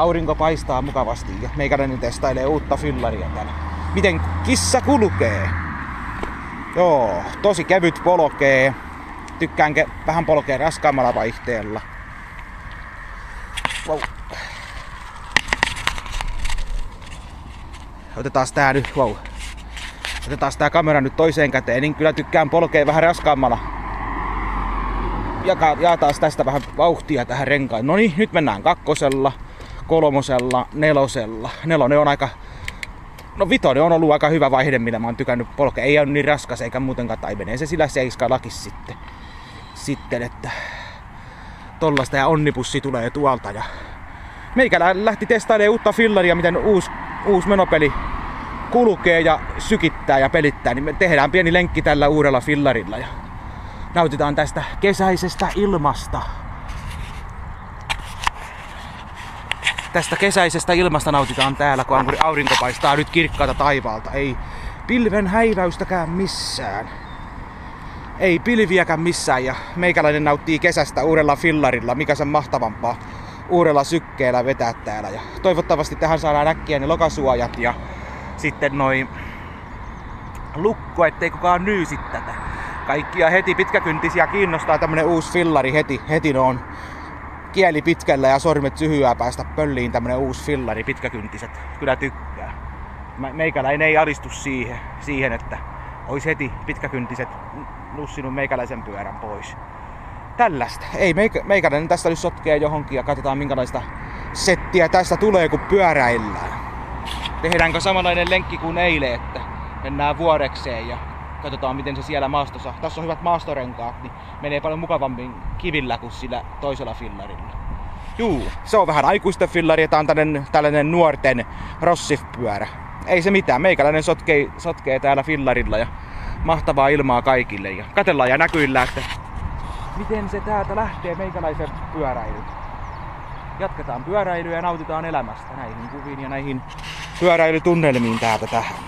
aurinko paistaa mukavasti ja meikäläinen testailee uutta fillaria täällä. Miten kissa kulkee? Joo, tosi kevyt polkee. Tykkään vähän polkea raskaammalla vaihteella. Wow. Otetaan tää nyt, wow. Otetaan tää kamera nyt toiseen käteen, niin kyllä tykkään polkea vähän raskaammalla. Jaetaan tästä vähän vauhtia tähän renkaan. No niin, nyt mennään 2, 3, 4. 4 on aika... No 5 on ollut aika hyvä vaihde, millä mä oon tykännyt polkea. Ei ole niin raskas eikä muutenkaan, tai menee se sillä 7 sitten, että tollasta ja onnipussi tulee tuolta. Ja meikä lähti testailemaan uutta fillaria, miten uusi menopeli kulkee ja sykittää ja pelittää. Niin me tehdään pieni lenkki tällä uudella fillarilla ja nautitaan tästä kesäisestä ilmasta. Tästä kesäisestä ilmasta nautitaan täällä, kun aurinko paistaa nyt kirkkaalta taivaalta. Ei pilven häiväystäkään missään. Ei pilviäkään missään ja meikäläinen nauttii kesästä uudella fillarilla. Mikä sen mahtavampaa uudella sykkeellä vetää täällä. Ja toivottavasti tähän saadaan äkkiä ne lokasuojat ja sitten noi lukko, ettei kukaan nyysi tätä. Kaikkia heti pitkäkyntisiä kiinnostaa tämmönen uusi fillari heti on kieli pitkällä ja sormet syhyää päästä pölliin tämmönen uusi fillari, pitkäkyntiset. Kyllä tykkää. Meikäläinen ei alistu siihen, että olisi heti pitkäkyntiset lussinut meikäläisen pyörän pois. Tällaista. Ei meikäläinen tästä nyt sotkee johonkin ja katsotaan minkälaista settiä tästä tulee kun pyöräillään. Tehdäänkö samanlainen lenkki kuin eilen, että mennään vuorekseen ja katsotaan miten se siellä maastossa. Tässä on hyvät maastorenkaat, niin menee paljon mukavammin kivillä kuin sillä toisella fillarilla. Juu, se on vähän aikuisten fillari ja tää on tällainen nuorten rossipyörä. Ei se mitään, meikäläinen sotkee täällä fillarilla ja mahtavaa ilmaa kaikille. Ja katsellaan ja näkyillä, että miten se täältä lähtee meikäläisen pyöräilyyn. Jatketaan pyöräilyä ja nautitaan elämästä näihin kuviin ja näihin pyöräilytunnelmiin täältä tähän.